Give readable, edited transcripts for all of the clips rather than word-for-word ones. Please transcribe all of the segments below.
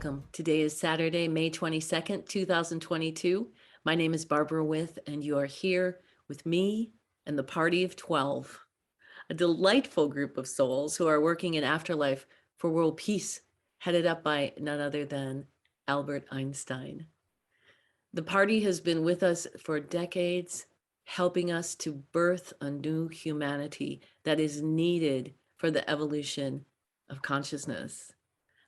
welcome. Today is Saturday, May 22nd, 2022. My name is Barbara With, and you are here with me and the Party of 12, a delightful group of souls who are working in afterlife for world peace, headed up by none other than Albert Einstein. The party has been with us for decades, helping us to birth a new humanity that is needed for the evolution of consciousness.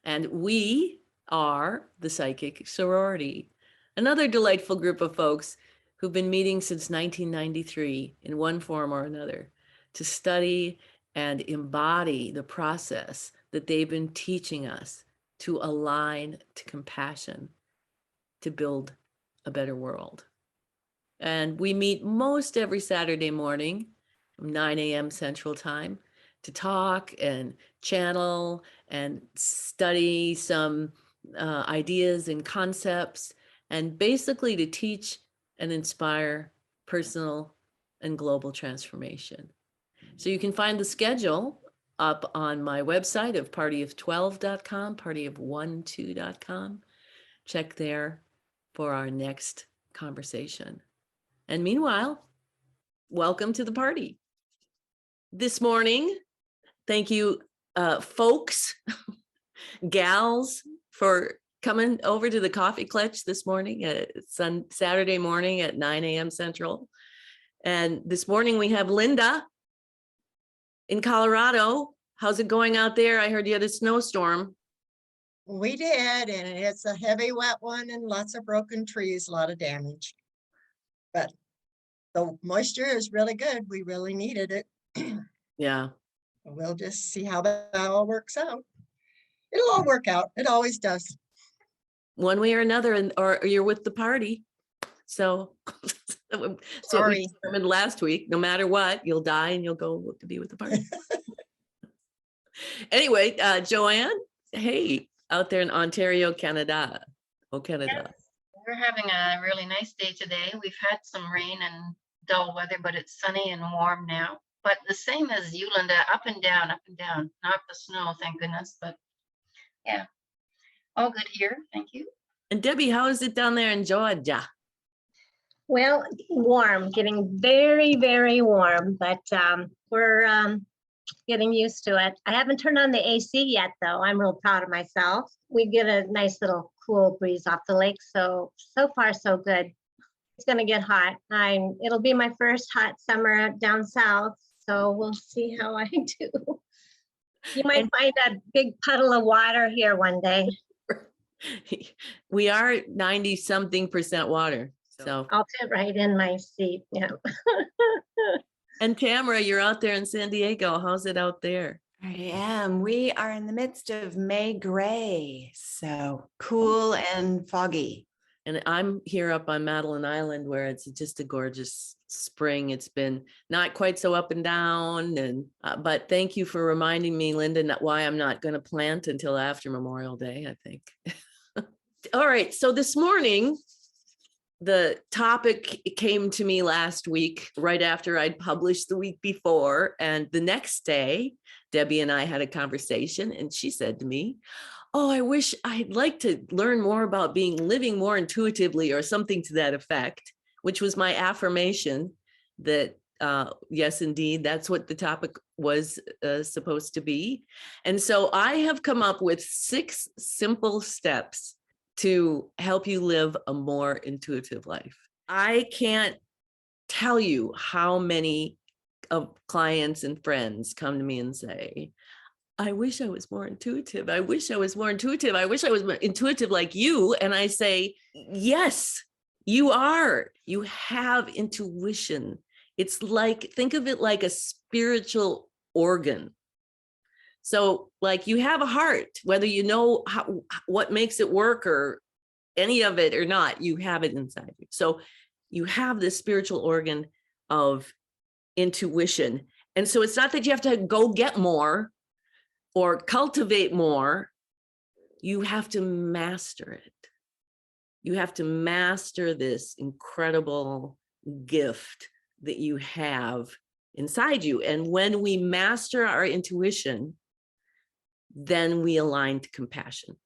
And we are the Psychic Sorority, another delightful group of folks who've been meeting since 1993 in one form or another to study and embody the process that they've been teaching us to align to compassion, to build a better world. And we meet most every Saturday morning from 9 a.m. Central Time to talk and channel and study some ideas and concepts, and basically to teach and inspire personal and global transformation. So you can find the schedule up on my website of partyof12.com, partyof12.com. Check there for our next conversation. And meanwhile, welcome to the party. This morning, thank you, folks, gals, for coming over to the Coffee Clutch this morning. It's on Saturday morning at 9 a.m. Central. And this morning we have Linda in Colorado. How's it going out there? I heard you had a snowstorm. We did, and it's a heavy, wet one and lots of broken trees, a lot of damage. But the moisture is really good. We really needed it. Yeah. We'll just see how that all works out. It'll all work out. It always does. One way or another, or you're with the party. So, so we determined last week, no matter what, you'll die and you'll go to be with the party. Anyway, Joanne, hey, out there in Ontario, Canada. Oh, Canada. Yes, we're having a really nice day today. We've had some rain and dull weather, but it's sunny and warm now. But the same as you, Linda, up and down, not the snow, thank goodness. But yeah, all good here. Thank you. And Debbie, how is it down there in Georgia? Well, warm, getting very, very warm, but we're getting used to it. I haven't turned on the AC yet, though. I'm real proud of myself. We get a nice little cool breeze off the lake, so far so good. It's going to get hot. It'll be my first hot summer down south, so we'll see how I do. You might find a big puddle of water here one day. We are 90-something% water, so I'll fit right in my seat. Yeah. And Tamara, you're out there in San Diego. How's it out there? I am. We are in the midst of May gray, so cool and foggy. And I'm here up on Madeline Island, where it's just a gorgeous spring. It's been not quite so up and down, and but thank you for reminding me, Linda, why I'm not going to plant until after Memorial Day, I think. All right, so this morning, the topic came to me last week, right after I'd published the week before. And the next day, Debbie and I had a conversation, and she said to me, oh, I wish I'd like to learn more about living more intuitively, or something to that effect, which was my affirmation that, yes, indeed, that's what the topic was supposed to be. And so I have come up with 6 simple steps to help you live a more intuitive life. I can't tell you how many of clients and friends come to me and say, I wish I was more intuitive. I wish I was more intuitive. I wish I was more intuitive like you. And I say, yes, you are. You have intuition. It's like, think of it like a spiritual organ. So like you have a heart, whether you know what makes it work or any of it or not, you have it inside you. So you have this spiritual organ of intuition. And so it's not that you have to go get more or cultivate more. You have to master it. You have to master this incredible gift that you have inside you. And when we master our intuition, then we align to compassion.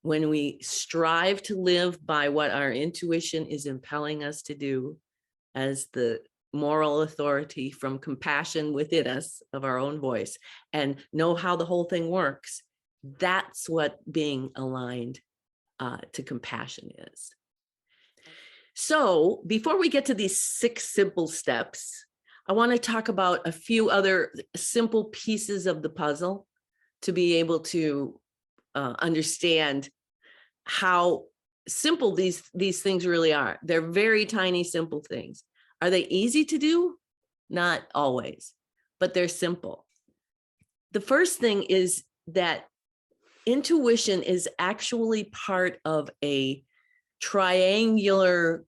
when we strive to live by what our intuition is impelling us to do as the moral authority from compassion within us of our own voice, and know how the whole thing works, that's what being aligned to compassion is. So before we get to these 6 simple steps, I want to talk about a few other simple pieces of the puzzle to be able to understand how simple these things really are. They're very tiny, simple things. Are they easy to do? Not always, but they're simple. The first thing is that intuition is actually part of a triangular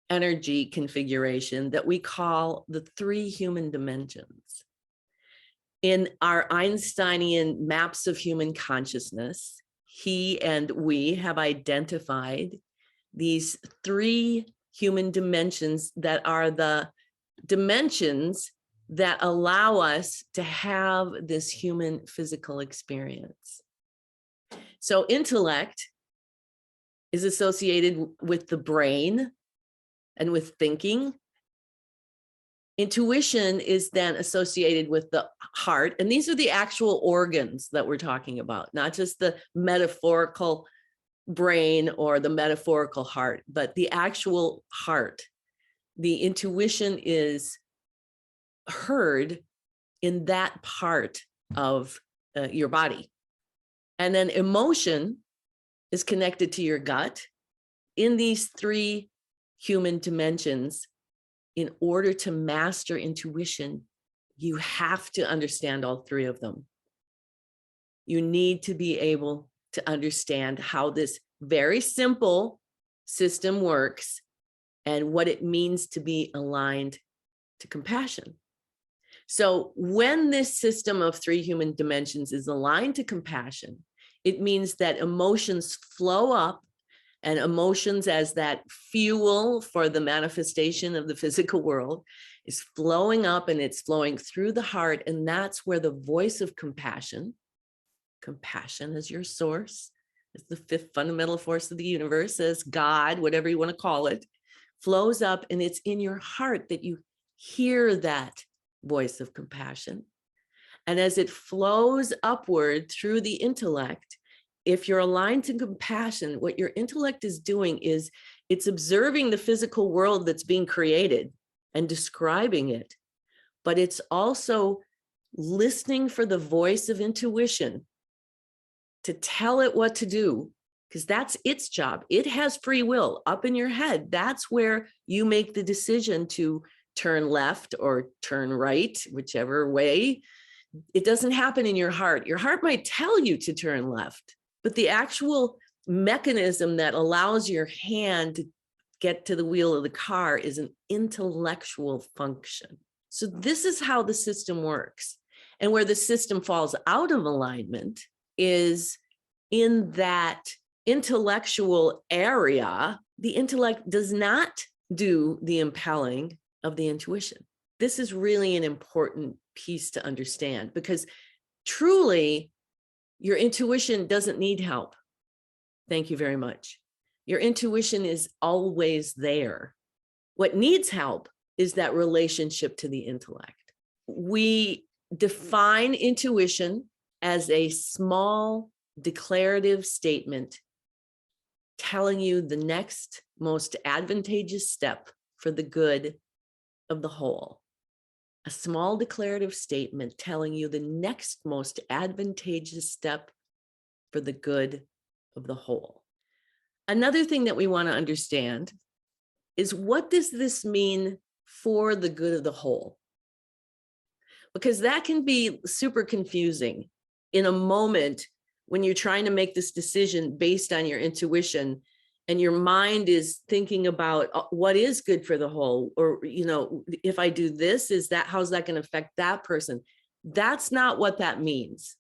energy configuration that we call the 3 human dimensions. In our Einsteinian maps of human consciousness, he and we have identified these 3 human dimensions that are the dimensions that allow us to have this human physical experience. So intellect is associated with the brain and with thinking. Intuition is then associated with the heart. And these are the actual organs that we're talking about, not just the metaphorical brain or the metaphorical heart, but the actual heart. The intuition is heard in that part of your body. And then emotion is connected to your gut. In these 3 human dimensions, in order to master intuition, you have to understand all 3 of them. You need to be able to understand how this very simple system works and what it means to be aligned to compassion. So when this system of 3 human dimensions is aligned to compassion, it means that emotions flow up, and emotions as that fuel for the manifestation of the physical world is flowing up, and it's flowing through the heart. And that's where the voice of compassion is your source. It's the 5th fundamental force of the universe, as God, whatever you want to call it, flows up, and it's in your heart that you hear that voice of compassion. And as it flows upward through the intellect, if you're aligned to compassion, what your intellect is doing is it's observing the physical world that's being created and describing it, but it's also listening for the voice of intuition to tell it what to do, because that's its job. It has free will up in your head. That's where you make the decision to turn left or turn right, whichever way. It doesn't happen in your heart. Your heart might tell you to turn left, but the actual mechanism that allows your hand to get to the wheel of the car is an intellectual function. So this is how the system works. And where the system falls out of alignment is in that intellectual area. The intellect does not do the impelling of the intuition. This is really an important piece to understand, because truly, your intuition doesn't need help. Thank you very much. Your intuition is always there. What needs help is that relationship to the intellect. We define intuition as a small declarative statement telling you the next most advantageous step for the good of the whole. A small declarative statement telling you the next most advantageous step for the good of the whole. Another thing that we want to understand is, what does this mean for the good of the whole? Because that can be super confusing in a moment when you're trying to make this decision based on your intuition, and your mind is thinking about what is good for the whole, or, if I do this, how's that going to affect that person? That's not what that means.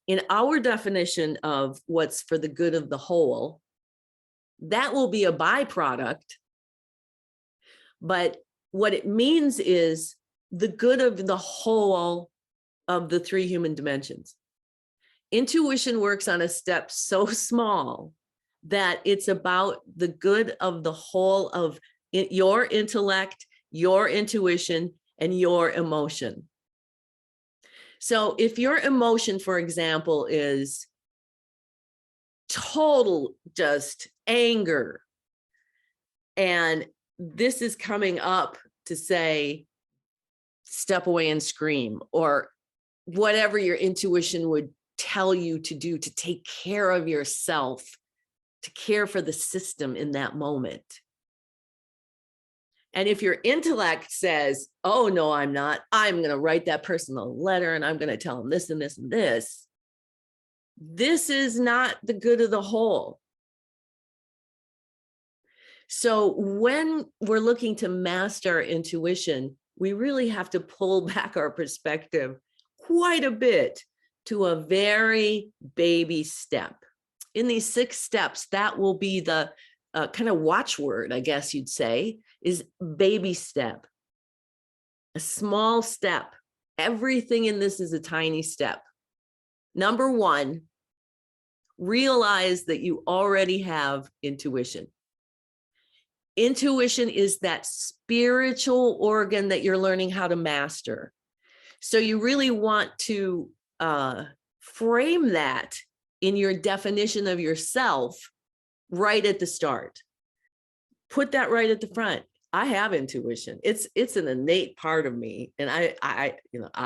In our definition of what's for the good of the whole, that will be a byproduct. But what it means is the good of the whole of the 3 human dimensions. Intuition works on a step so small that it's about the good of the whole of your intellect, your intuition, and your emotion. So if your emotion, for example, is total just anger, and this is coming up to say, step away and scream, or whatever your intuition would tell you to do to take care of yourself, to care for the system in that moment. And if your intellect says, oh, no, I'm not, I'm going to write that person a letter and I'm going to tell them this and this and this is not the good of the whole. So when we're looking to master our intuition, we really have to pull back our perspective quite a bit to a very baby step. In these 6 steps, that will be the kind of watchword, I guess you'd say, is baby step. A small step. Everything in this is a tiny step. Number 1, realize that you already have intuition. Intuition is that spiritual organ that you're learning how to master. So you really want to frame that in your definition of yourself right at the start. Put that right at the front. I have intuition. It's an innate part of me. And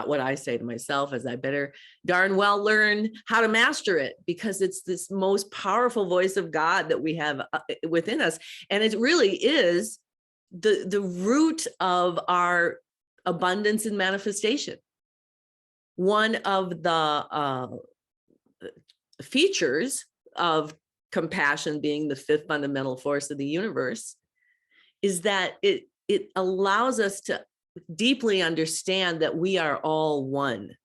what I say to myself is I better darn well learn how to master it, because it's this most powerful voice of God that we have within us. And it really is the root of our abundance and manifestation. One of the features of compassion, being the 5th fundamental force of the universe, is that it allows us to deeply understand that we are all one.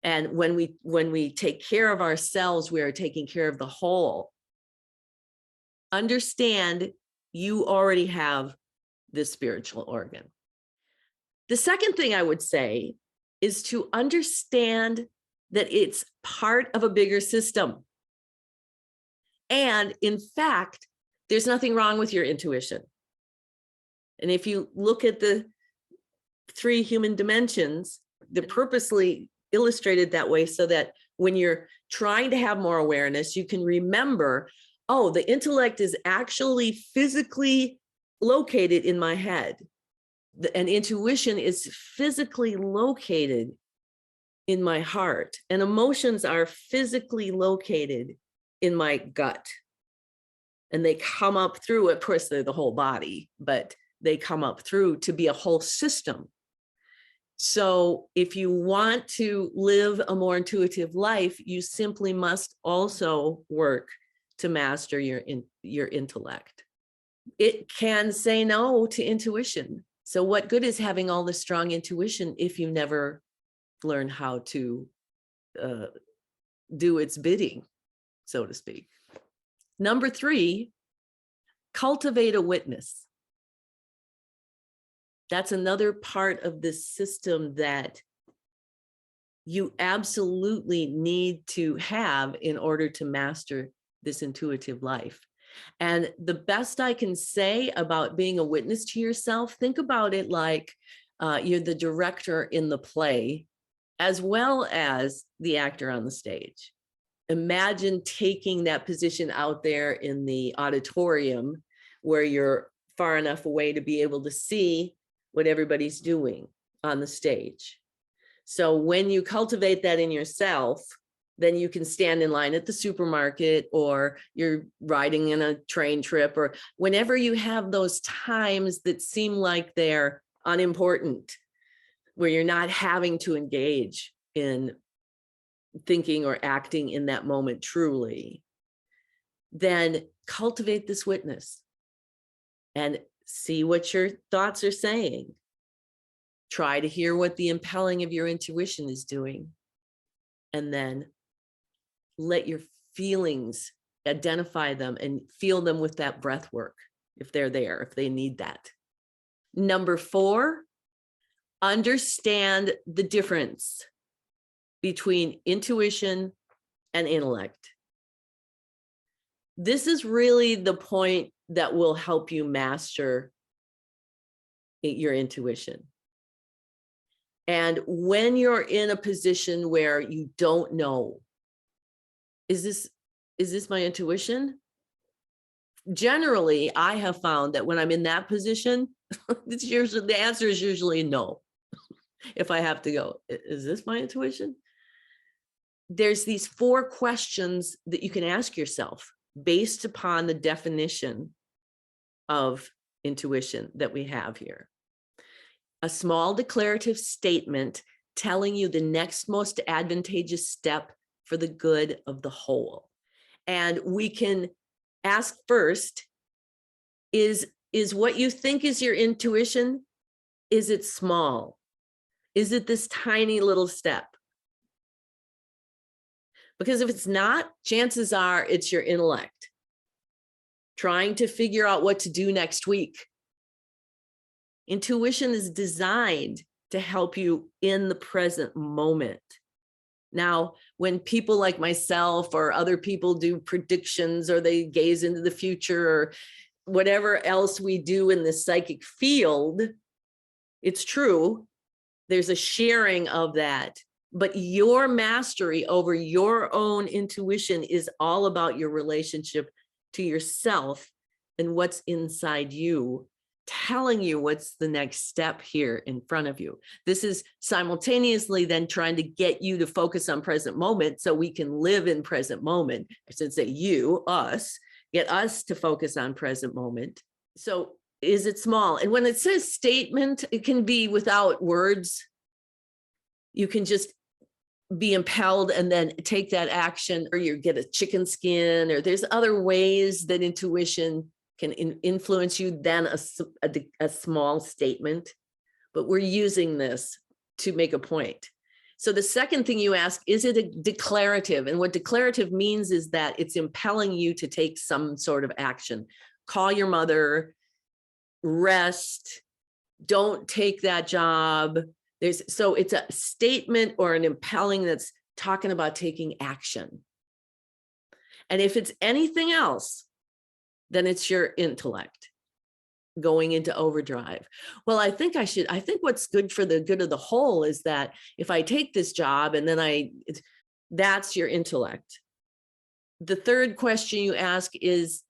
And when we take care of ourselves, we are taking care of the whole. Understand you already have this spiritual organ. The second thing I would say is to understand that it's part of a bigger system. And in fact, there's nothing wrong with your intuition. And if you look at the 3 human dimensions, they're purposely illustrated that way so that when you're trying to have more awareness, you can remember, oh, the intellect is actually physically located in my head. And intuition is physically located in my heart. And emotions are physically located in my gut. And they come up through, of course, they're the whole body, but they come up through to be a whole system. So if you want to live a more intuitive life, you simply must also work to master your intellect. It can say no to intuition. So what good is having all this strong intuition if you never learn how to do its bidding, so to speak? Number 3, cultivate a witness. That's another part of this system that you absolutely need to have in order to master this intuitive life. And the best I can say about being a witness to yourself, think about it like you're the director in the play, as well as the actor on the stage. Imagine taking that position out there in the auditorium where you're far enough away to be able to see what everybody's doing on the stage. So when you cultivate that in yourself, then you can stand in line at the supermarket, or you're riding in a train trip, or whenever you have those times that seem like they're unimportant, where you're not having to engage in thinking or acting in that moment truly, then cultivate this witness and see what your thoughts are saying. Try to hear what the impelling of your intuition is doing, and then let your feelings identify them and feel them with that breath work, if they're there, if they need that. Number 4, understand the difference between intuition and intellect. This is really the point that will help you master your intuition. And when you're in a position where you don't know, is this my intuition? Generally, I have found that when I'm in that position, it's usually, the answer is usually no. If I have to go, is this my intuition? There's these 4 questions that you can ask yourself based upon the definition of intuition that we have here. A small declarative statement telling you the next most advantageous step for the good of the whole. And we can ask first, is what you think is your intuition, is it small? Is it this tiny little step? Because if it's not, chances are it's your intellect trying to figure out what to do next week. Intuition is designed to help you in the present moment. Now, when people like myself or other people do predictions, or they gaze into the future, or whatever else we do in the psychic field, it's true, there's a sharing of that. But your mastery over your own intuition is all about your relationship to yourself and what's inside you, telling you what's the next step here in front of you. This is simultaneously then trying to get you to focus on present moment so we can live in present moment. I should say you, us, get us to focus on present moment. So is it small? And when it says statement, it can be without words. You can just be impelled and then take that action, or you get a chicken skin, or there's other ways that intuition can influence you than a small statement. But we're using this to make a point. So the second thing you ask, is it a declarative? And what declarative means is that it's impelling you to take some sort of action. Call your mother, rest, don't take that job. So it's a statement or an impelling that's talking about taking action. And if it's anything else, then it's your intellect going into overdrive. Well, I think what's good for the good of the whole is that if I take this job and then that's your intellect. The third question you ask is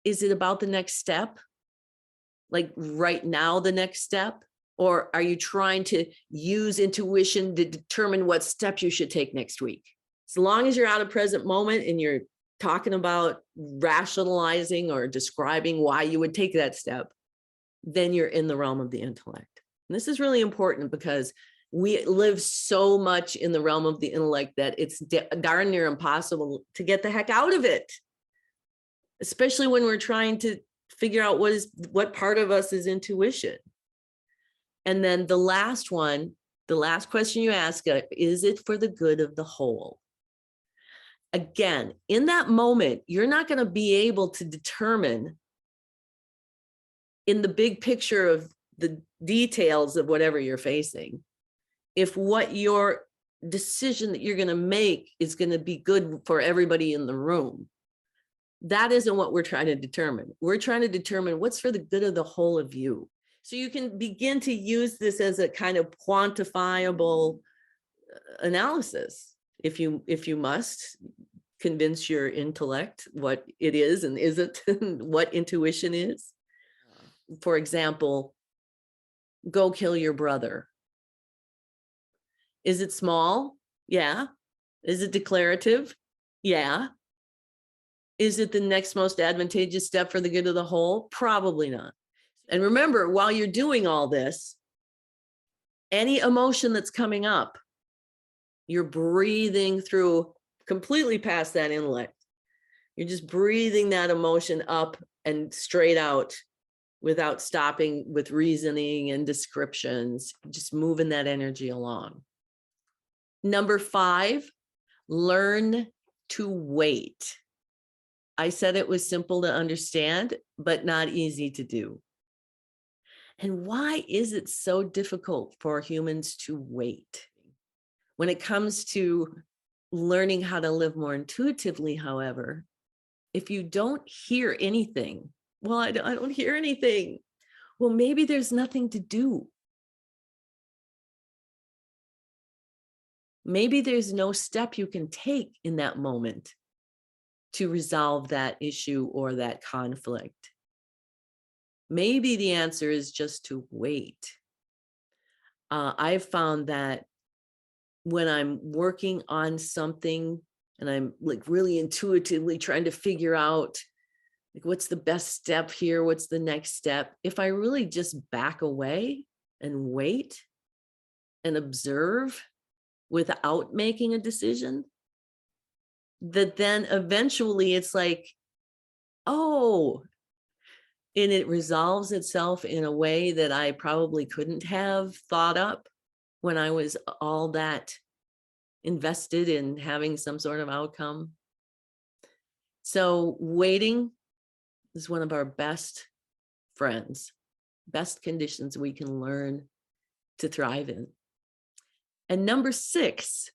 it about the next step? Like right now, the next step? Or are you trying to use intuition to determine what step you should take next week? As long as you're out of present moment and you're talking about rationalizing or describing why you would take that step, then you're in the realm of the intellect. And this is really important because we live so much in the realm of the intellect that it's darn near impossible to get the heck out of it, especially when we're trying to figure out what part of us is intuition. And then the last question you ask, is it for the good of the whole? Again, in that moment, you're not going to be able to determine in the big picture of the details of whatever you're facing, if what your decision that you're going to make is going to be good for everybody in the room. That isn't what we're trying to determine. We're trying to determine what's for the good of the whole of you. So you can begin to use this as a kind of quantifiable analysis. If you must convince your intellect what it is and isn't, what intuition is. For example, go kill your brother. Is it small? Yeah. Is it declarative? Yeah. Is it the next most advantageous step for the good of the whole? Probably not. And remember, while you're doing all this, any emotion that's coming up, you're breathing through completely past that intellect. You're just breathing that emotion up and straight out without stopping with reasoning and descriptions, just moving that energy along. Number 5, learn to wait. I said it was simple to understand, but not easy to do. And why is it so difficult for humans to wait? When it comes to learning how to live more intuitively, however, if you don't hear anything, well, I don't hear anything. Well, maybe there's nothing to do. Maybe there's no step you can take in that moment to resolve that issue or that conflict. Maybe the answer is just to wait. I've found that when I'm working on something and I'm like really intuitively trying to figure out like what's the best step here, what's the next step, if I really just back away and wait and observe without making a decision, that then eventually it's like, oh, and it resolves itself in a way that I probably couldn't have thought up when I was all that invested in having some sort of outcome. So waiting is one of our best friends, best conditions we can learn to thrive in. And number 6,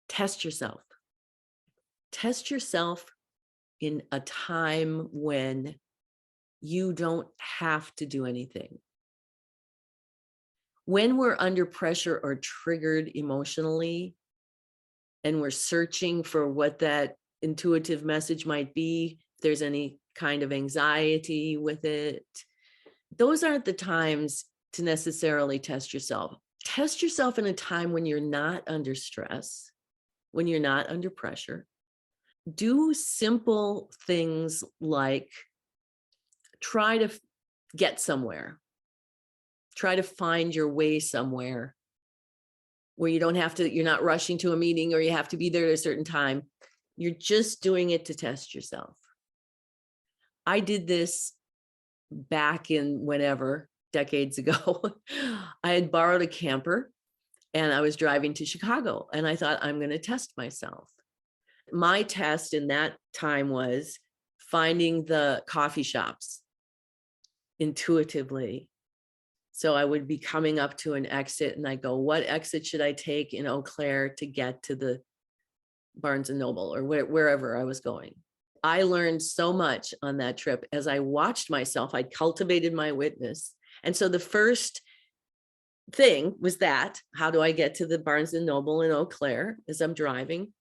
test yourself. Test yourself in a time when you don't have to do anything. When we're under pressure or triggered emotionally, and we're searching for what that intuitive message might be, if there's any kind of anxiety with it, those aren't the times to necessarily test yourself. Test yourself in a time when you're not under stress, when you're not under pressure. Do simple things like try to get somewhere. Try to find your way somewhere where you don't have to, you're not rushing to a meeting or you have to be there at a certain time. You're just doing it to test yourself. I did this back in whenever, decades ago. I had borrowed a camper and I was driving to Chicago and I thought, I'm going to test myself. My test in that time was finding the coffee shops intuitively. So I would be coming up to an exit and I go, what exit should I take in Eau Claire to get to the Barnes and Noble or wherever I was going? I learned so much on that trip as I watched myself. I cultivated my witness. And so the first thing was that, how do I get to the Barnes and Noble in Eau Claire as I'm driving?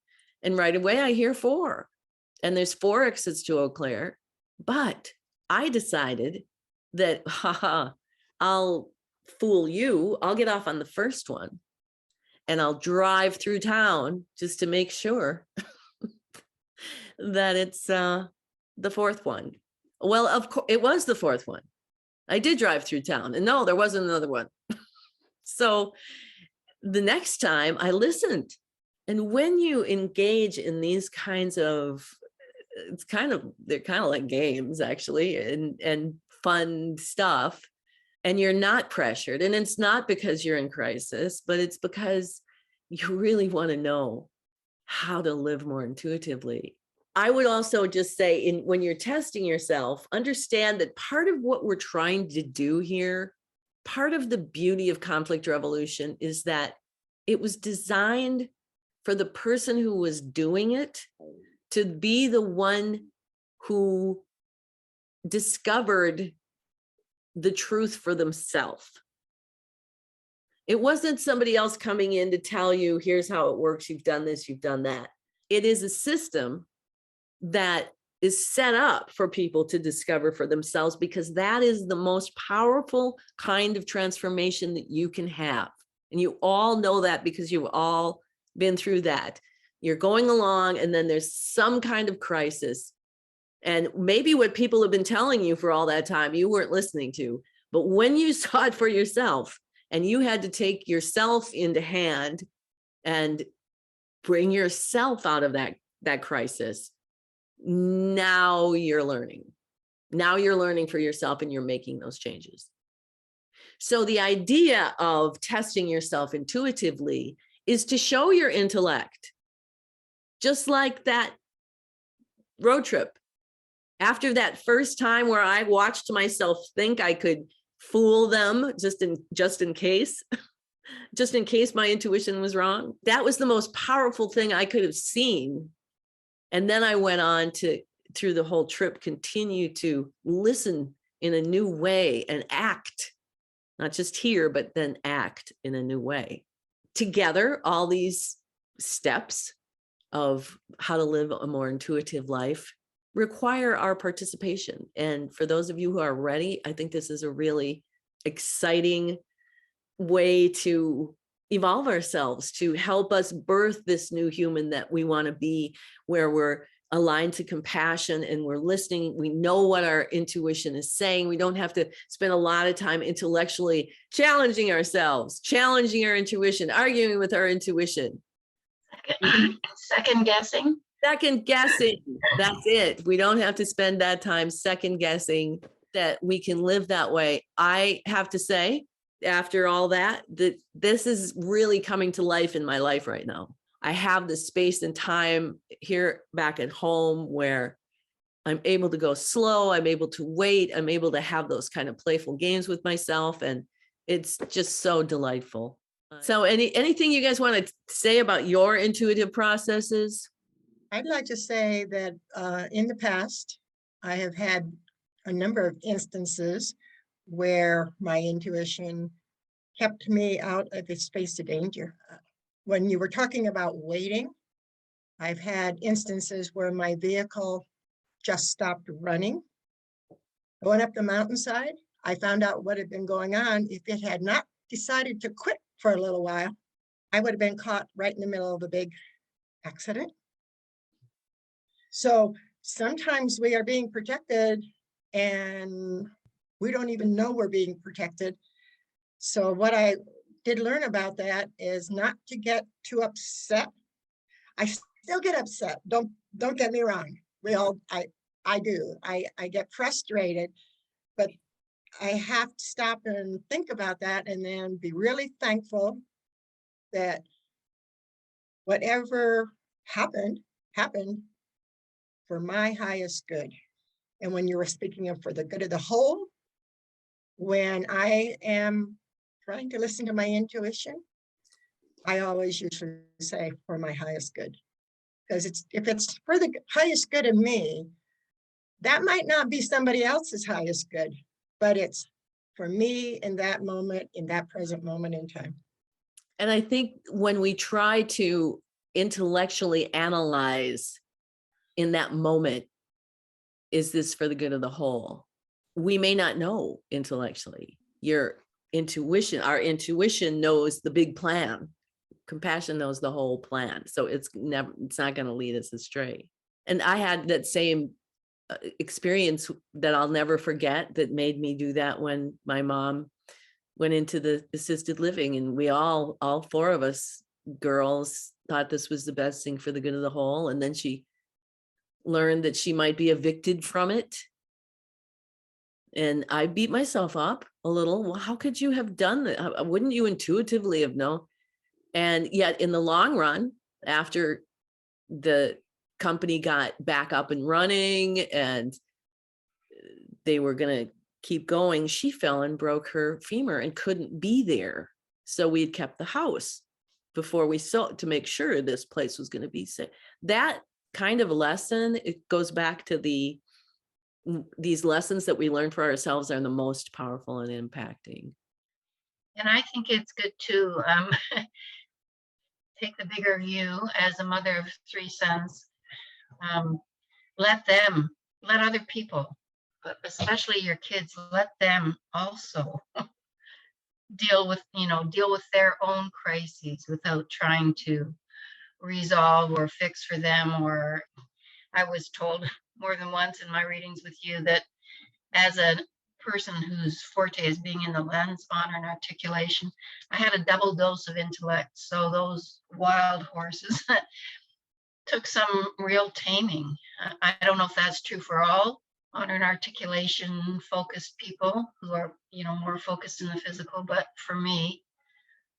And right away I hear 4. And there's 4 exits to Eau Claire. But I decided that, I'll fool you. I'll get off on the first one and I'll drive through town just to make sure that it's the 4th one. Well, of course, it was the 4th one. I did drive through town and no, there wasn't another one. So the next time I listened. And when you engage in these kinds of, they're kind of like games actually, and fun stuff, and you're not pressured, and it's not because you're in crisis, but it's because you really want to know how to live more intuitively. I would also just say, when you're testing yourself, understand that part of what we're trying to do here, part of the beauty of conflict revolution is that it was designed for the person who was doing it to be the one who discovered the truth for themselves. It wasn't somebody else coming in to tell you, here's how it works. You've done this, you've done that. It is a system that is set up for people to discover for themselves, because that is the most powerful kind of transformation that you can have. And you all know that because you've all been through that. You're going along and then there's some kind of crisis. And maybe what people have been telling you for all that time, you weren't listening to. But when you saw it for yourself and you had to take yourself into hand and bring yourself out of that crisis, now you're learning. Now you're learning for yourself and you're making those changes. So the idea of testing yourself intuitively is to show your intellect, just like that road trip. After that first time where I watched myself think I could fool them just in case, just in case my intuition was wrong. That was the most powerful thing I could have seen. And then I went on to, through the whole trip, continue to listen in a new way and act, not just hear, but then act in a new way. Together, all these steps of how to live a more intuitive life require our participation. And for those of you who are ready, I think this is a really exciting way to evolve ourselves, to help us birth this new human that we want to be, where we're aligned to compassion and we're listening. We know what our intuition is saying. We don't have to spend a lot of time intellectually challenging ourselves, challenging our intuition, arguing with our intuition. Second guessing. Second guessing. That's it. We don't have to spend that time second guessing that we can live that way. I have to say, after all that this is really coming to life in my life right now. I have the space and time here back at home where I'm able to go slow. I'm able to wait. I'm able to have those kind of playful games with myself. And it's just so delightful. So anything you guys want to say about your intuitive processes? I'd like to say that in the past, I have had a number of instances where my intuition kept me out of the space of danger. When you were talking about waiting, I've had instances where my vehicle just stopped running. Going up the mountainside, I found out what had been going on. If it had not decided to quit for a little while, I would have been caught right in the middle of a big accident. So sometimes we are being protected and we don't even know we're being protected. So what I did learn about that is not to get too upset. I still get upset. Don't get me wrong. I do. I get frustrated, but I have to stop and think about that and then be really thankful that whatever happened for my highest good. And when you were speaking of for the good of the whole, when I am trying to listen to my intuition, I always usually say for my highest good. Because if it's for the highest good of me, that might not be somebody else's highest good, but it's for me in that moment, in that present moment in time. And I think when we try to intellectually analyze in that moment, is this for the good of the whole? We may not know intellectually. Your intuition, our intuition knows the big plan. Compassion knows the whole plan. So it's not going to lead us astray. And I had that same experience that I'll never forget that made me do that when my mom went into the assisted living, and we all four of us girls thought this was the best thing for the good of the whole. And then she learned that she might be evicted from it. And I beat myself up a little. Well, how could you have done that? Wouldn't you intuitively have known? And yet in the long run, after the company got back up and running and they were going to keep going, she fell and broke her femur and couldn't be there. So we had kept the house before we sold to make sure this place was going to be safe. That kind of lesson, it goes back to these lessons that we learn for ourselves are the most powerful and impacting. And I think it's good to take the bigger view as a mother of 3 sons. Let other people, but especially your kids, let them also deal with their own crises without trying to resolve or fix for them. Or I was told more than once in my readings with you that as a person whose forte is being in the lens, honor, and articulation, I had a double dose of intellect. So those wild horses took some real taming. I don't know if that's true for all honor and articulation focused people who are, more focused in the physical, but for me,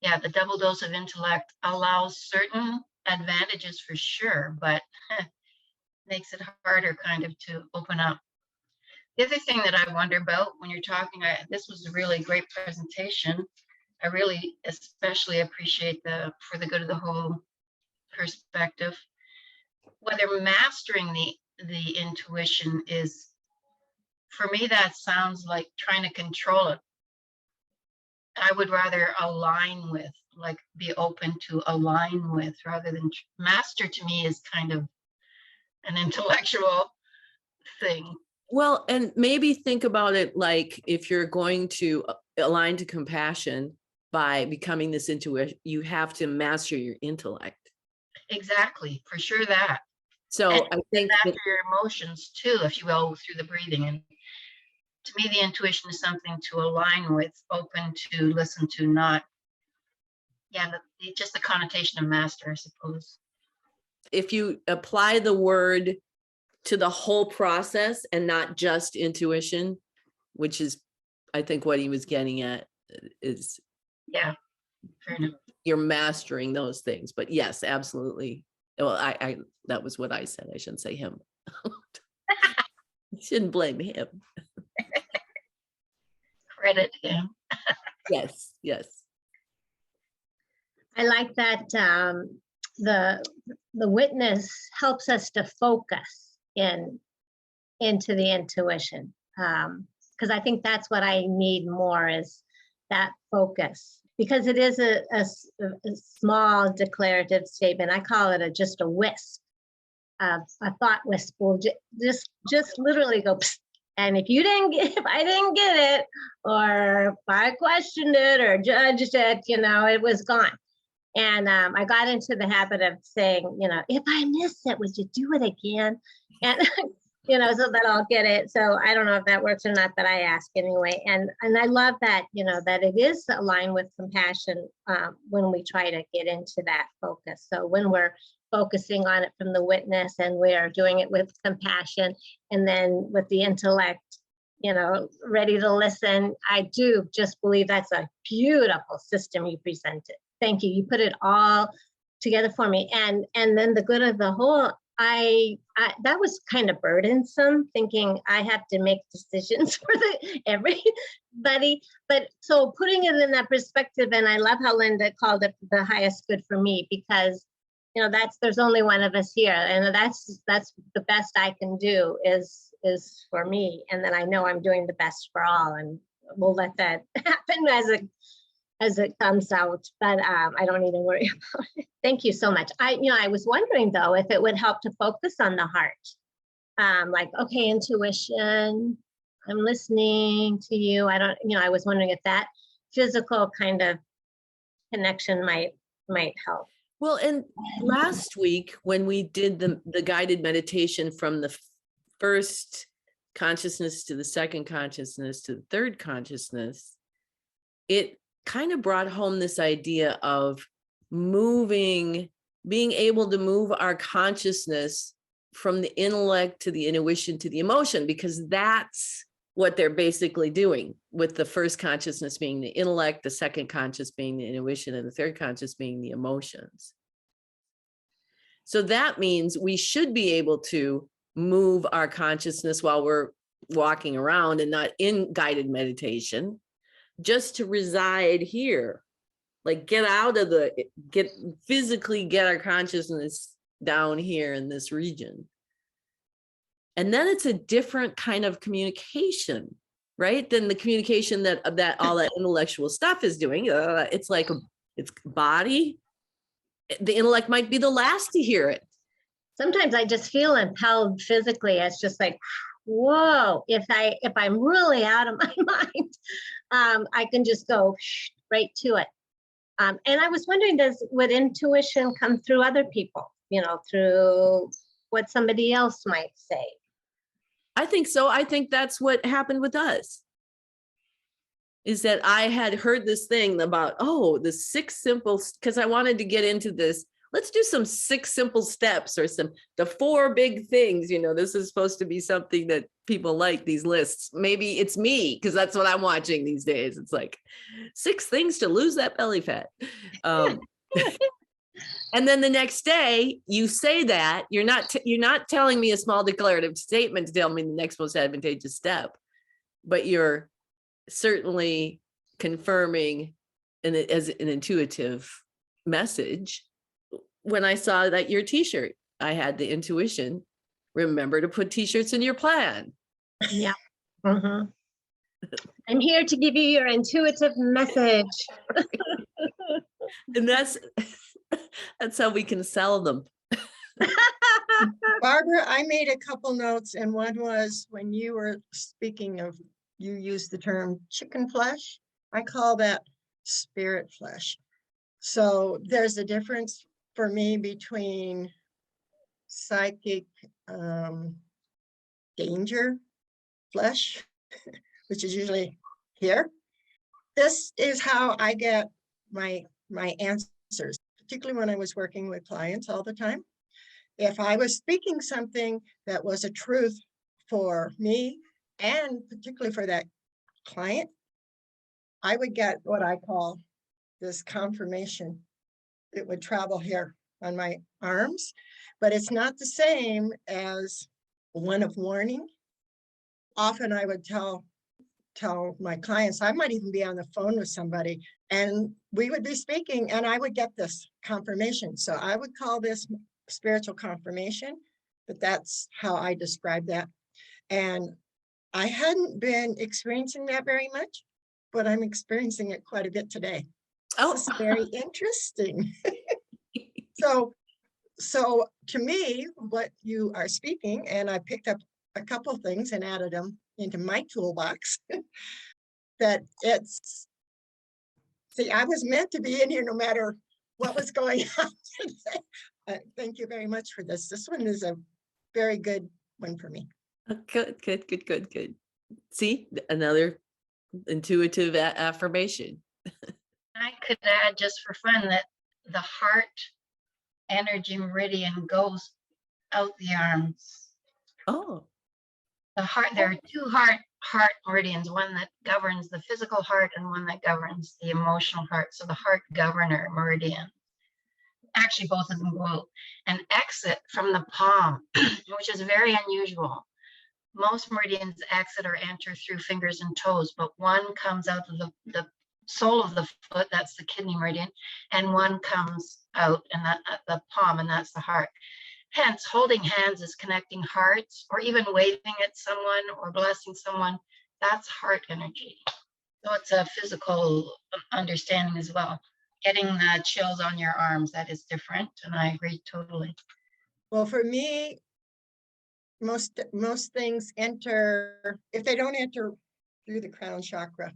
yeah, the double dose of intellect allows certain advantages for sure, but makes it harder kind of to open up. The other thing that I wonder about when you're talking, this was a really great presentation, I really especially appreciate for the good of the whole perspective. Whether mastering the intuition is, for me, that sounds like trying to control it. I would rather align with, like be open to align with, rather than master. To me is kind of an intellectual thing. Well, and maybe think about it like if you're going to align to compassion by becoming this intuition, you have to master your intellect. Exactly, for sure that. So And I think master that, your emotions too, if you will, through the breathing. And to me, the intuition is something to align with, open to, listen to, not, yeah, just the connotation of master, I suppose. if you apply the word to the whole process and not just intuition, which is, I think what he was getting at is, Yeah, fair enough. you're mastering those things. But yes, absolutely. Well, I that was what I said. I shouldn't say him. Shouldn't blame him. Credit him. Yes, yes. I like that the witness helps us to focus into the intuition, because I think that's what I need more, is that focus, because it is a small declarative statement. I call it just a wisp. A thought wisp will just literally go psst. And if I didn't get it, or if I questioned it or judged it, it was gone. And I got into the habit of saying, if I missed it, would you do it again? And, so that I'll get it. So I don't know if that works or not, but I ask anyway. And I love that, that it is aligned with compassion when we try to get into that focus. So when we're focusing on it from the witness and we are doing it with compassion, and then with the intellect, ready to listen, I do just believe that's a beautiful system you presented. Thank you. You put it all together for me. And then the good of the whole, that was kind of burdensome, thinking I have to make decisions for everybody. But so putting it in that perspective, and I love how Linda called it the highest good for me, because there's only one of us here, and that's the best I can do is for me. And then I know I'm doing the best for all, and we'll let that happen as it comes out, but I don't need to worry about it. Thank you so much. I was wondering though, if it would help to focus on the heart. Like, okay, intuition, I'm listening to you. I was wondering if that physical kind of connection might help. Well, and last week when we did the guided meditation from the first consciousness to the second consciousness to the third consciousness, it kind of brought home this idea of being able to move our consciousness from the intellect to the intuition to the emotion, because that's what they're basically doing, with the first consciousness being the intellect, the second conscious being the intuition, and the third conscious being the emotions. So that means we should be able to move our consciousness while we're walking around and not in guided meditation, just to reside here, like physically get our consciousness down here in this region. And then it's a different kind of communication, right? Than the communication that all that intellectual stuff is doing. It's like it's body. The intellect might be the last to hear it. Sometimes I just feel impelled physically. It's just like, whoa, if I'm really out of my mind, I can just go right to it. And I was wondering, would intuition come through other people, through what somebody else might say? I think so. I think that's what happened with us, is that I had heard this thing about, the 6 simple, because I wanted to get into this. Let's do some 6 simple steps, or the 4 big things. This is supposed to be something that people like, these lists. Maybe it's me, because that's what I'm watching these days. It's like 6 things to lose that belly fat. And then the next day you say that you're not telling me a small declarative statement to tell me the next most advantageous step, but you're certainly confirming as an intuitive message. When I saw that your t-shirt, I had the intuition, remember to put t-shirts in your plan. Yeah. Mhm. I'm here to give you your intuitive message. And that's how we can sell them. Barbara, I made a couple notes, and one was when you were speaking of, you used the term chicken flesh. I call that spirit flesh. So there's a difference for me between psychic danger flesh, which is usually here. This is how I get my answers, particularly when I was working with clients all the time. If I was speaking something that was a truth for me and particularly for that client, I would get what I call this confirmation. It would travel here on my arms, but it's not the same as one of warning. Often I would tell my clients, I might even be on the phone with somebody and we would be speaking and I would get this confirmation. So I would call this spiritual confirmation, but that's how I describe that. And I hadn't been experiencing that very much, but I'm experiencing it quite a bit today. Oh, This is very interesting. So to me, what you are speaking, and I picked up a couple of things and added them into my toolbox, that it's, see, I was meant to be in here no matter what was going on today. Thank you very much for this. This one is a very good one for me. good. See, another intuitive affirmation. I could add just for fun that the heart energy meridian goes out the arms. Oh, The heart, there are two heart meridians, one that governs the physical heart and one that governs the emotional heart. So the heart governor meridian, actually both of them go out and exit from the palm, which is very unusual. Most meridians exit or enter through fingers and toes, but one comes out of the sole of the foot, that's the kidney meridian, and one comes out and that the palm, and that's the heart. Hence, holding hands is connecting hearts, or even waving at someone or blessing someone. That's heart energy. So it's a physical understanding as well. Getting the chills on your arms, that is different, and I agree totally. Well, for me, most things enter, if they don't enter through the crown chakra,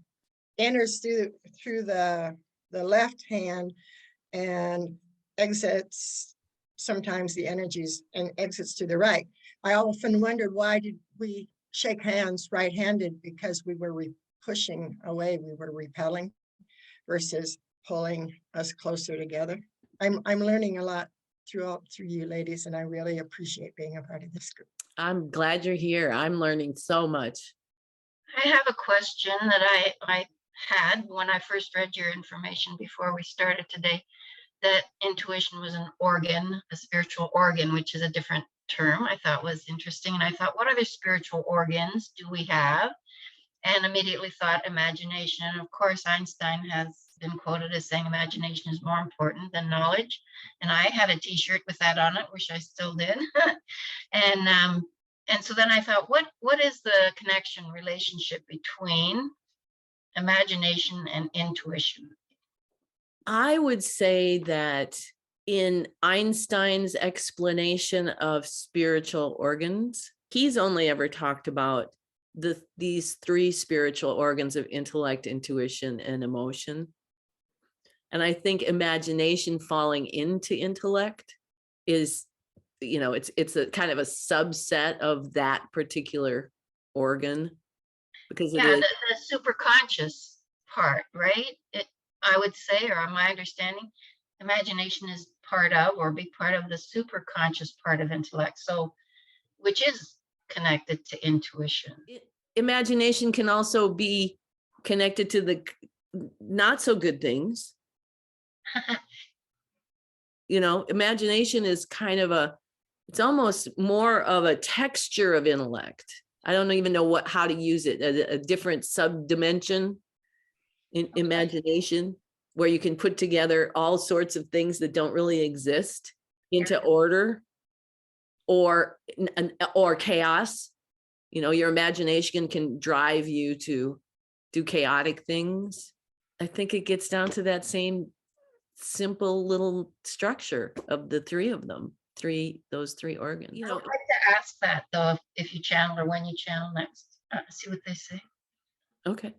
enters through the left hand and exits sometimes the energies and exits to the right. I often wondered, why did we shake hands right-handed? Because we were pushing away, we were repelling versus pulling us closer together. I'm learning a lot through you ladies, and I really appreciate being a part of this group. I'm glad you're here. I'm learning so much. I have a question that I had when I first read your information before we started today, that intuition was an organ, a spiritual organ, which is a different term I thought was interesting. And I thought, what other spiritual organs do we have? And immediately thought imagination. And of course, Einstein has been quoted as saying imagination is more important than knowledge. And I had a t-shirt with that on it, which I still did. And so then I thought, what is the connection, relationship between imagination and intuition? I would say that in Einstein's explanation of spiritual organs, he's only ever talked about these three spiritual organs of intellect, intuition, and emotion. And I think imagination falling into intellect is, you know, it's a kind of a subset of that particular organ, because Yeah, the super conscious part, right? I would say, or my understanding, imagination is part of, or a big part of, the super conscious part of intellect. So, which is connected to intuition. Imagination can also be connected to the not so good things. You know, imagination is kind of it's almost more of a texture of intellect. I don't even know how to use it, a different subdimension in imagination. where you can put together all sorts of things that don't really exist into order or chaos. You know, your imagination can drive you to do chaotic things. I think it gets down to that same simple little structure of the three of them, those three organs. You I know, would like to ask that though, if you channel or when you channel next, see what they say. okay.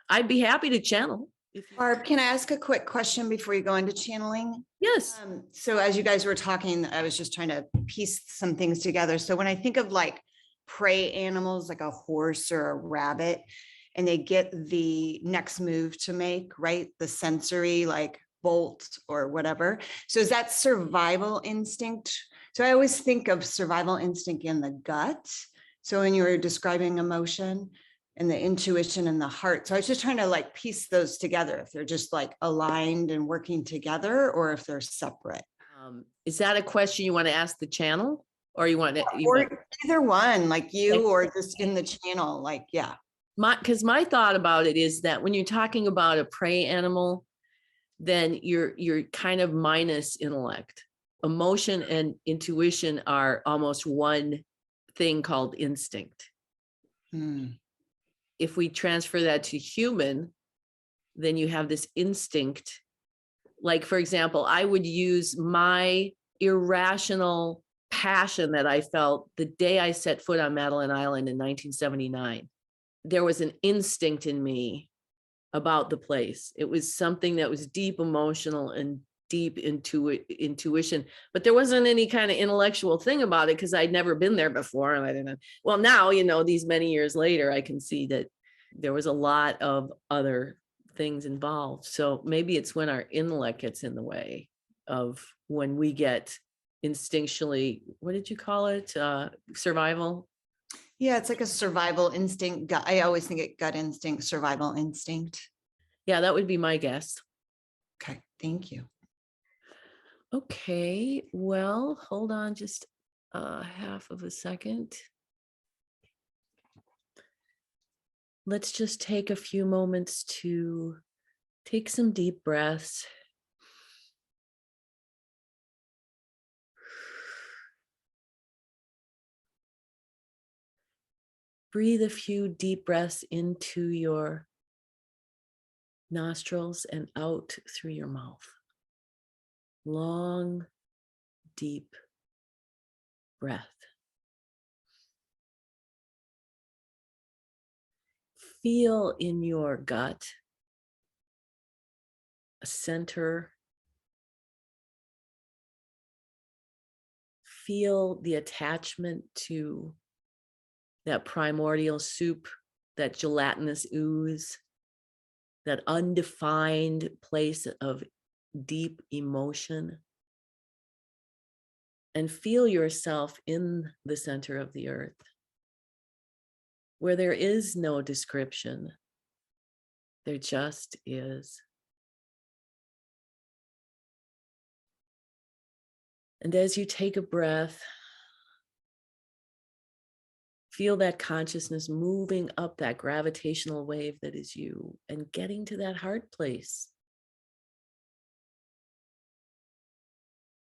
I'd be happy to channel. Barb, can I ask a quick question before you go into channeling? Yes. So as you guys were talking, I was just trying to piece some things together. So when I think of like prey animals, like a horse or a rabbit, and they get the next move to make, right? The sensory, like bolt or whatever. So is that survival instinct? So I always think of survival instinct in the gut. So when you were describing emotion and the intuition and the heart. So I was just trying to like piece those together, if they're just like aligned and working together or if they're separate. Is that a question you want to ask the channel, or you want to? Or either one, like you or just in the channel, like, yeah. Because my thought about it is that when you're talking about a prey animal, then you're kind of minus intellect. Emotion and intuition are almost one thing called instinct. If we transfer that to human, then you have this instinct. Like, for example, I would use my irrational passion that I felt the day I set foot on Madeline Island in 1979. There was an instinct in me about the place. It was something that was deep emotional and deep intuition, but there wasn't any kind of intellectual thing about it because I'd never been there before. And I didn't, well, now, you know, these many years later, I can see that there was a lot of other things involved. So maybe it's when our intellect gets in the way of when we get instinctually, what did you call it? Survival? Yeah, it's like a survival instinct. I always think it gut instinct, survival instinct. Yeah, that would be my guess. Okay, thank you. Okay, well, hold on just half of a second. Let's just take a few moments to take some deep breaths. Breathe a few deep breaths into your nostrils and out through your mouth. Long, deep breath. Feel in your gut a center. Feel the attachment to that primordial soup, that gelatinous ooze, that undefined place of deep emotion. And feel yourself in the center of the earth, where there is no description. There just is. And as you take a breath, feel that consciousness moving up that gravitational wave that is you and getting to that heart place.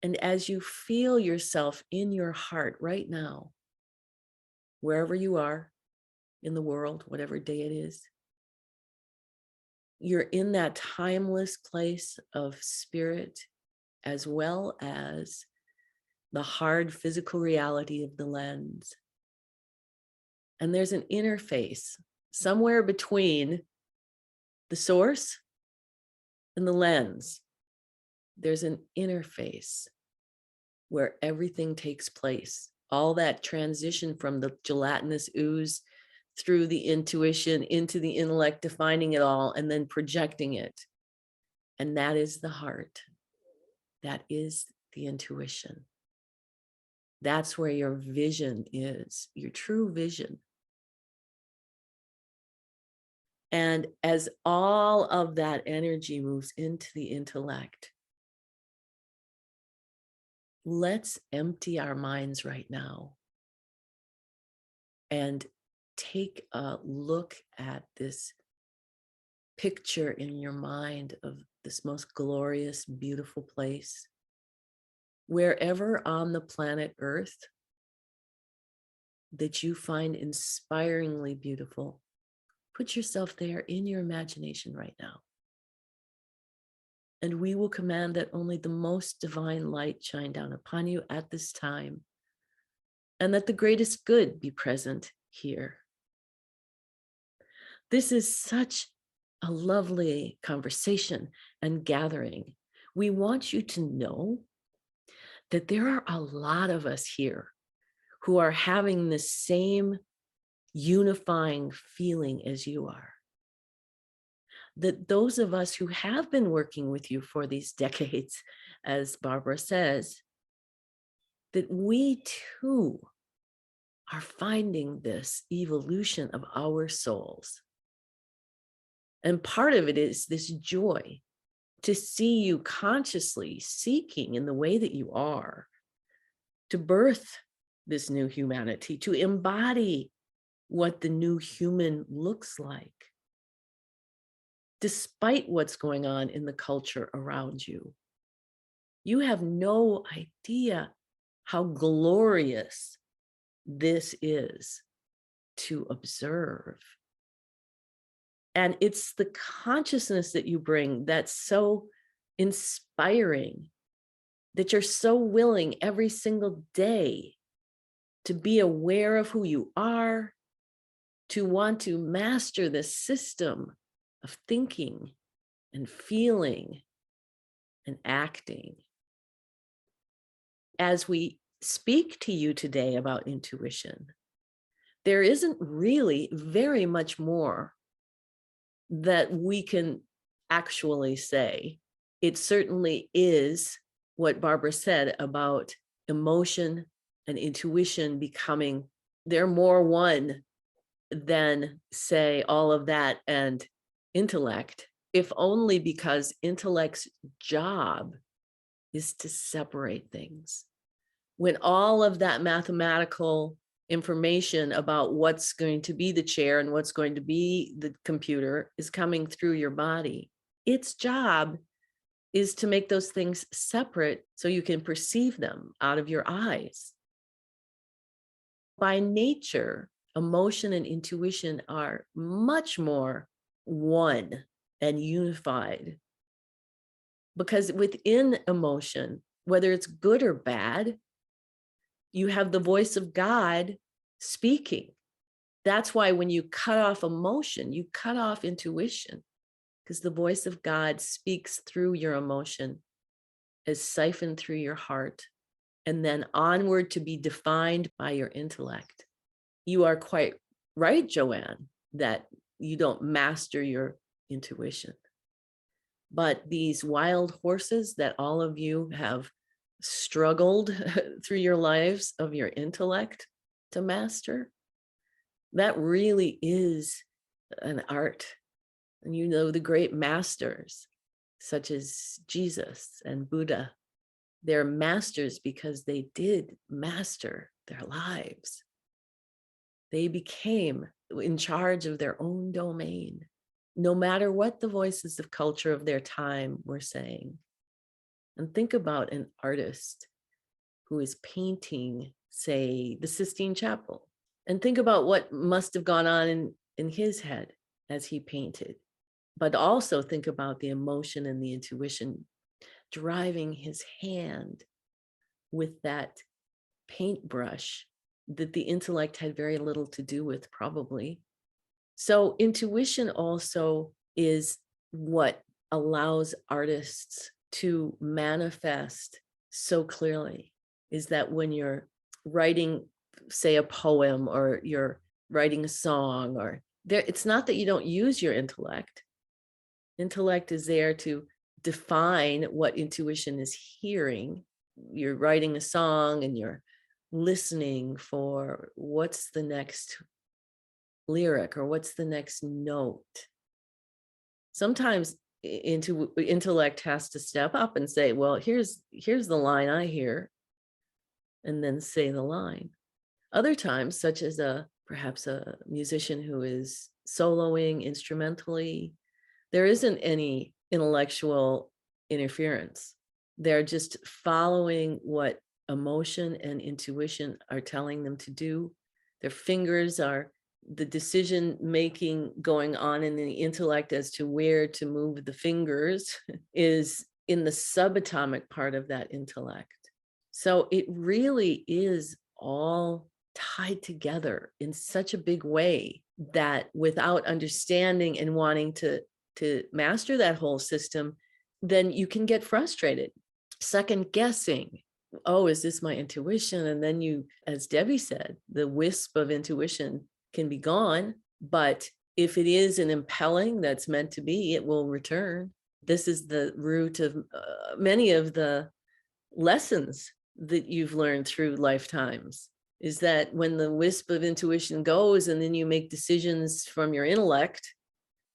And as you feel yourself in your heart right now, wherever you are in the world, whatever day it is, you're in that timeless place of spirit, as well as the hard physical reality of the lens. And there's an interface somewhere between the source and the lens. There's an interface where everything takes place. All that transition from the gelatinous ooze through the intuition into the intellect, defining it all, and then projecting it. And that is the heart. That is the intuition. That's where your vision is, your true vision. And as all of that energy moves into the intellect, let's empty our minds right now and take a look at this picture in your mind of this most glorious, beautiful place. Wherever on the planet Earth that you find inspiringly beautiful, put yourself there in your imagination right now. And we will command that only the most divine light shine down upon you at this time, and that the greatest good be present here. This is such a lovely conversation and gathering. We want you to know that there are a lot of us here who are having the same unifying feeling as you are. That those of us who have been working with you for these decades, as Barbara says, that we too are finding this evolution of our souls. And part of it is this joy to see you consciously seeking in the way that you are to birth this new humanity, to embody what the new human looks like, despite what's going on in the culture around you. You have no idea how glorious this is to observe. And it's the consciousness that you bring that's so inspiring, that you're so willing every single day to be aware of who you are, to want to master this system of thinking and feeling and acting. As we speak to you today about intuition, there isn't really very much more that we can actually say. It certainly is what Barbara said about emotion and intuition becoming, they're more one than, say, all of that and intellect, if only because intellect's job is to separate things. When all of that mathematical information about what's going to be the chair and what's going to be the computer is coming through your body, its job is to make those things separate so you can perceive them out of your eyes. By nature, emotion and intuition are much more one and unified, because within emotion, whether it's good or bad, you have the voice of God speaking. That's why when you cut off emotion, you cut off intuition, because the voice of God speaks through your emotion, is siphoned through your heart, and then onward to be defined by your intellect. You are quite right, Joanne, that you don't master your intuition. But these wild horses that all of you have struggled through your lives of your intellect to master, that really is an art. And you know, the great masters, such as Jesus and Buddha, they're masters because they did master their lives. They became in charge of their own domain, no matter what the voices of culture of their time were saying. And think about an artist who is painting, say, the Sistine Chapel, and think about what must have gone on in his head as he painted. But also think about the emotion and the intuition driving his hand with that paintbrush that the intellect had very little to do with, probably. So intuition also is what allows artists to manifest so clearly, is that when you're writing, say, a poem, or you're writing a song, or there, it's not that you don't use your intellect. Intellect is there to define what intuition is hearing. You're writing a song and you're listening for what's the next lyric or what's the next note. Sometimes intellect has to step up and say, well, here's the line I hear, and then say the line. Other times, such as perhaps a musician who is soloing instrumentally, there isn't any intellectual interference. They're just following what emotion and intuition are telling them to do. Their fingers are the decision making going on in the intellect as to where to move the fingers is in the subatomic part of that intellect. So it really is all tied together in such a big way that without understanding and wanting to master that whole system, then you can get frustrated, second guessing. Oh, is this my intuition? And then you, as Debbie said, the wisp of intuition can be gone. But if it is an impelling that's meant to be, it will return. This is the root of many of the lessons that you've learned through lifetimes, is that when the wisp of intuition goes and then you make decisions from your intellect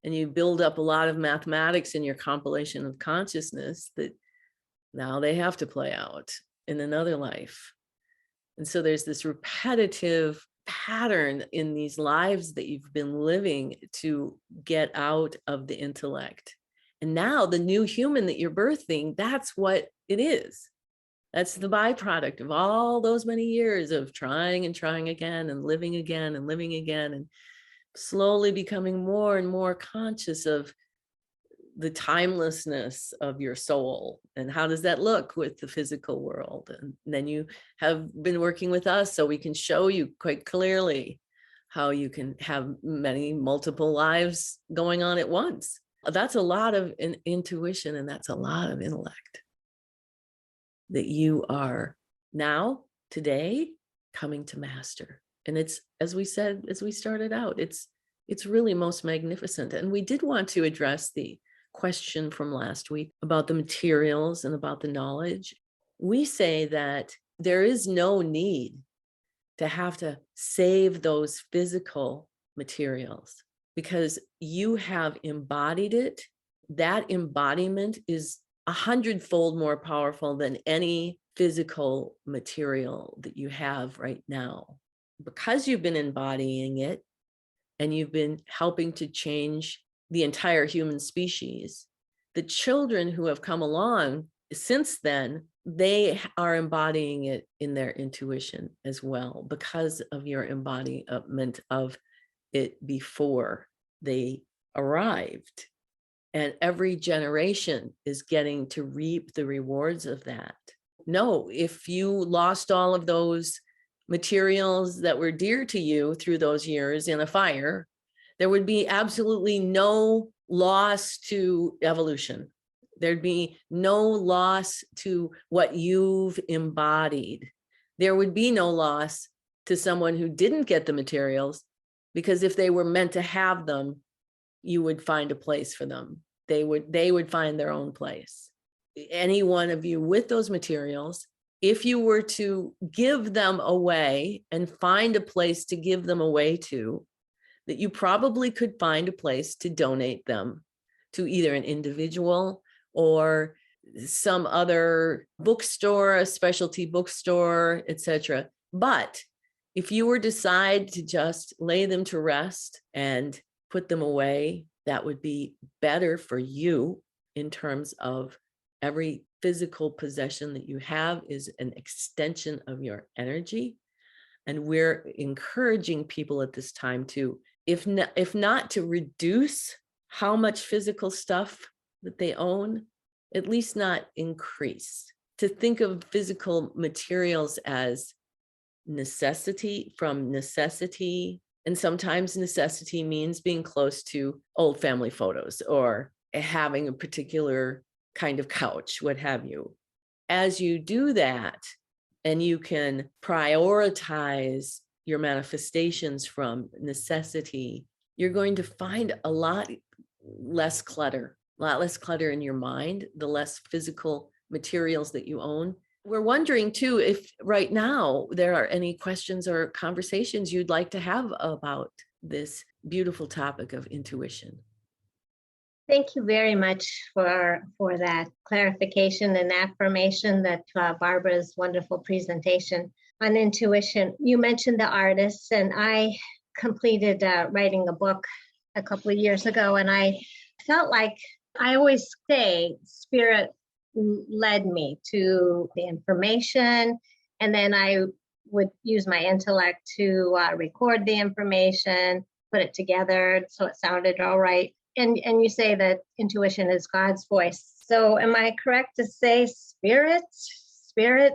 and you build up a lot of mathematics in your compilation of consciousness, that now they have to play out in another life. And so there's this repetitive pattern in these lives that you've been living to get out of the intellect. And now the new human that you're birthing, that's what it is. That's the byproduct of all those many years of trying and trying again and living again and living again, and slowly becoming more and more conscious of the timelessness of your soul. And how does that look with the physical world? And then you have been working with us so we can show you quite clearly how you can have multiple lives going on at once. That's a lot of intuition, and that's a lot of intellect that you are now, today, coming to master. And it's, as we said, as we started out, it's really most magnificent. And we did want to address the question from last week about the materials and about the knowledge. We say that there is no need to have to save those physical materials because you have embodied it. That embodiment is 100-fold more powerful than any physical material that you have right now. Because you've been embodying it and you've been helping to change the entire human species, the children who have come along since then, they are embodying it in their intuition as well because of your embodiment of it before they arrived. And every generation is getting to reap the rewards of that. No, if you lost all of those materials that were dear to you through those years in a fire, there would be absolutely no loss to evolution. There'd be no loss to what you've embodied. There would be no loss to someone who didn't get the materials, because if they were meant to have them, you would find a place for them. They would find their own place. Any one of you with those materials, if you were to give them away and find a place to give them away to, that you probably could find a place to donate them to either an individual or some other bookstore, a specialty bookstore, etc. But if you were to decide to just lay them to rest and put them away, that would be better for you in terms of every physical possession that you have is an extension of your energy. And we're encouraging people at this time to, if not to reduce how much physical stuff that they own, at least not increase. To think of physical materials as necessity from necessity. And sometimes necessity means being close to old family photos or having a particular kind of couch, what have you. As you do that, and you can prioritize your manifestations from necessity, you're going to find a lot less clutter in your mind, the less physical materials that you own. We're wondering too, if right now there are any questions or conversations you'd like to have about this beautiful topic of intuition. Thank you very much for that clarification and affirmation that Barbara's wonderful presentation on intuition. You mentioned the artists, and I completed writing a book a couple of years ago, and I felt like I always say spirit led me to the information, and then I would use my intellect to record the information, put it together so it sounded all right. And you say that intuition is God's voice. So am I correct to say spirit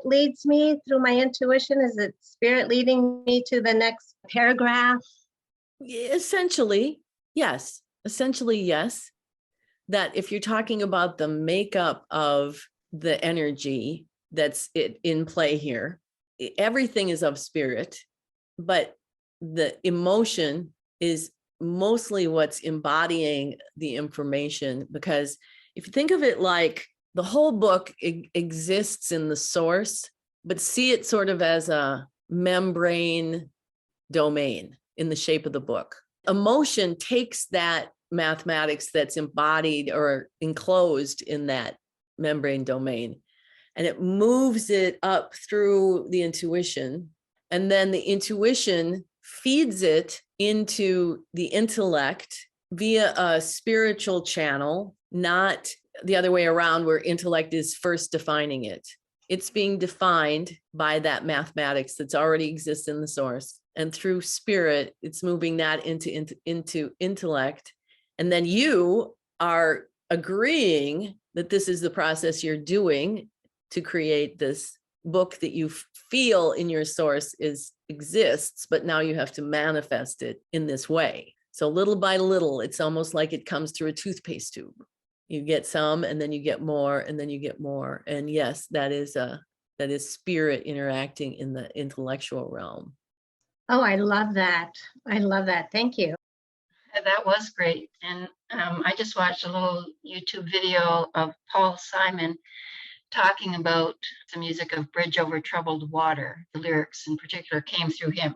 leads me through my intuition? Is it spirit leading me to the next paragraph? Essentially, yes. Essentially, yes. That if you're talking about the makeup of the energy that's in play here, everything is of spirit, but the emotion is mostly what's embodying the information. Because if you think of it like the whole book exists in the source, but see it sort of as a membrane domain in the shape of the book. Emotion takes that mathematics that's embodied or enclosed in that membrane domain, and it moves it up through the intuition. And then the intuition feeds it into the intellect via a spiritual channel, not the other way around where intellect is first defining it. It's being defined by that mathematics that's already exists in the source. And through spirit, it's moving that into intellect. And then you are agreeing that this is the process you're doing to create this book that you feel in your source exists, but now you have to manifest it in this way. So little by little, it's almost like it comes through a toothpaste tube. You get some, and then you get more, and then you get more. And yes, that is spirit interacting in the intellectual realm. Oh, I love that. I love that. Thank you. That was great. And I just watched a little YouTube video of Paul Simon talking about the music of Bridge Over Troubled Water. The lyrics in particular came through him.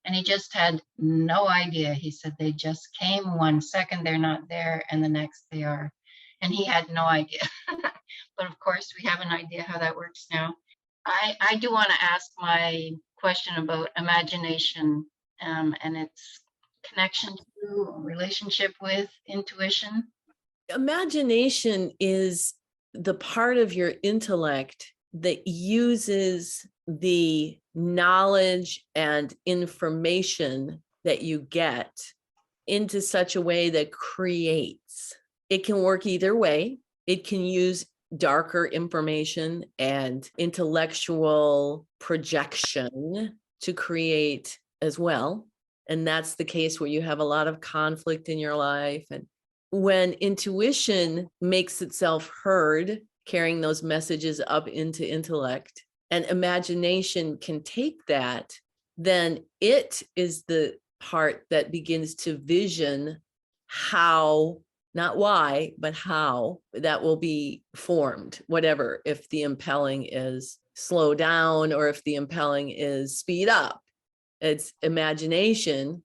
And he just had no idea. He said they just came 1 second, they're not there, and the next they are. And he had no idea. But of course, we have an idea how that works now. I do want to ask my question about imagination and its connection to, relationship with intuition. Imagination is the part of your intellect that uses the knowledge and information that you get into such a way that creates. It can work either way. It can use darker information and intellectual projection to create as well. And that's the case where you have a lot of conflict in your life. And when intuition makes itself heard, carrying those messages up into intellect, and imagination can take that, then it is the part that begins to vision how, not why, but how that will be formed, whatever, if the impelling is slow down or if the impelling is speed up. It's imagination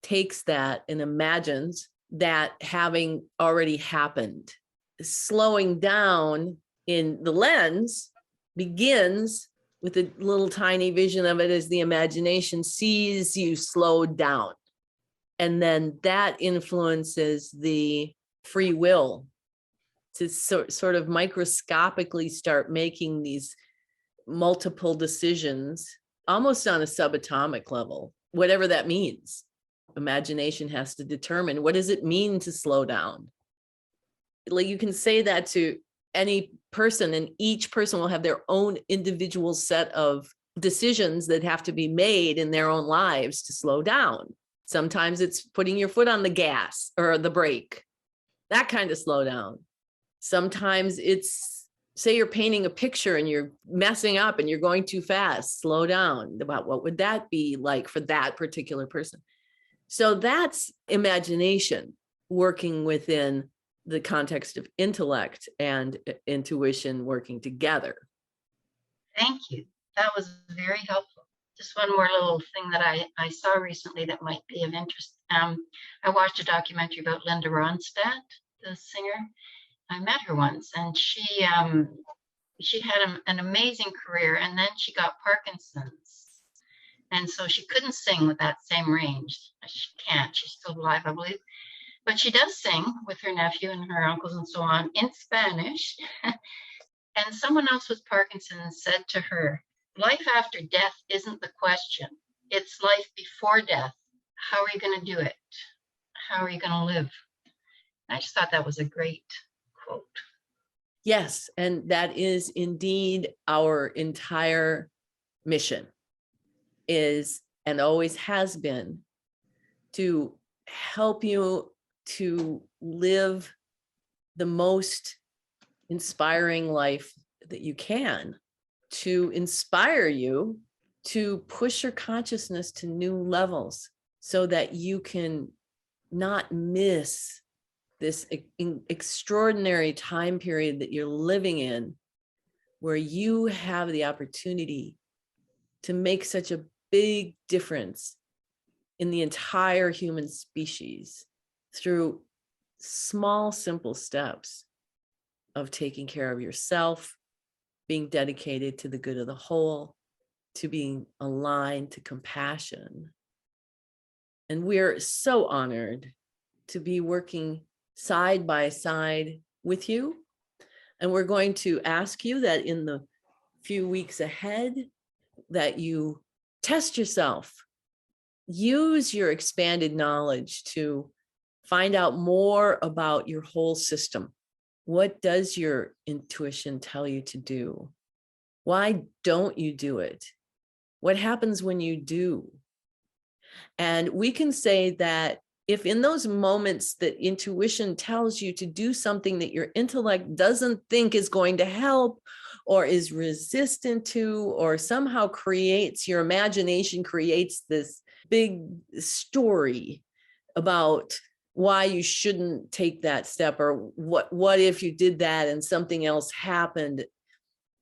takes that and imagines that having already happened. Slowing down in the lens begins with a little tiny vision of it as the imagination sees you slowed down. And then that influences the free will to sort of microscopically start making these multiple decisions, almost on a subatomic level, whatever that means. Imagination has to determine, what does it mean to slow down? Like, you can say that to any person, and each person will have their own individual set of decisions that have to be made in their own lives to slow down. Sometimes it's putting your foot on the gas or the brake, that kind of slow down. Sometimes it's, say you're painting a picture and you're messing up and you're going too fast, slow down. About what would that be like for that particular person? So that's imagination working within the context of intellect and intuition working together. Thank you. That was very helpful. Just one more little thing that I saw recently that might be of interest. I watched a documentary about Linda Ronstadt, the singer. I met her once, and she had an amazing career, and then she got Parkinson's. And so she couldn't sing with that same range. She can't, she's still alive, I believe. But she does sing with her nephew and her uncles and so on in Spanish. And someone else with Parkinson's said to her, life after death isn't the question. It's life before death. How are you going to do it? How are you going to live? I just thought that was a great quote. Yes, and that is indeed our entire mission, is and always has been to help you to live the most inspiring life that you can, to inspire you to push your consciousness to new levels so that you can not miss this extraordinary time period that you're living in, where you have the opportunity to make such a big difference in the entire human species through small, simple steps of taking care of yourself, being dedicated to the good of the whole, to being aligned to compassion. And we're so honored to be working side by side with you. And we're going to ask you that in the few weeks ahead, that you test yourself, use your expanded knowledge to find out more about your whole system. What does your intuition tell you to do? Why don't you do it? What happens when you do? And we can say that if in those moments that intuition tells you to do something that your intellect doesn't think is going to help, or is resistant to, or somehow creates, your imagination creates this big story about why you shouldn't take that step, or what if you did that and something else happened.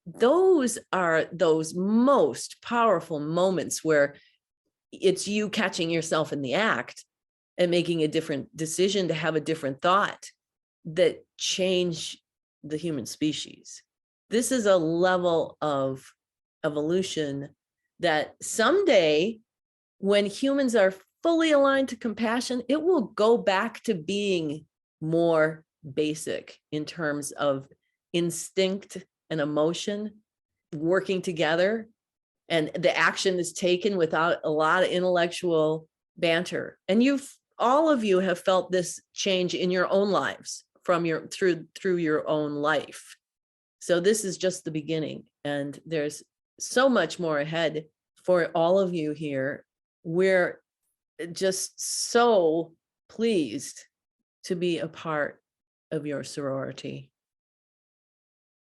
Those are those most powerful moments where it's you catching yourself in the act and making a different decision to have a different thought that change the human species. This is a level of evolution that someday, when humans are fully aligned to compassion, it will go back to being more basic in terms of instinct and emotion working together. And the action is taken without a lot of intellectual banter. And all of you have felt this change in your own lives through your own life. So this is just the beginning, and there's so much more ahead for all of you here. We're just so pleased to be a part of your sorority.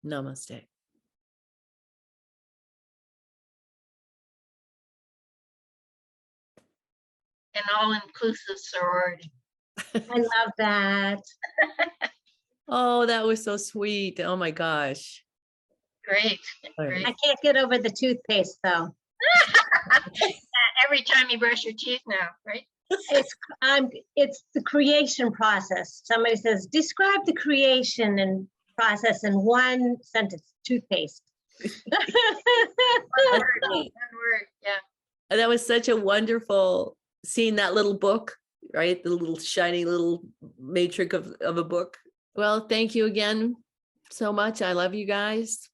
Namaste. An all-inclusive sorority. I love that. Oh, that was so sweet. Oh my gosh. Great. Great. I can't get over the toothpaste though. Every time you brush your teeth now, right? It's the creation process. Somebody says, describe the creation and process in one sentence, toothpaste. One word, yeah. That was such a wonderful seeing that little book, right? The little shiny little matrix of a book. Well, thank you again so much. I love you guys.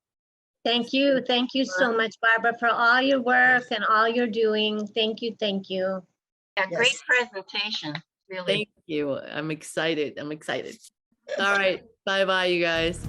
Thank you. Thank you so much, Barbara, for all your work and all you're doing. Thank you. Thank you. Yeah, great Yes. presentation, really. Thank you. I'm excited. All right. Bye-bye, you guys.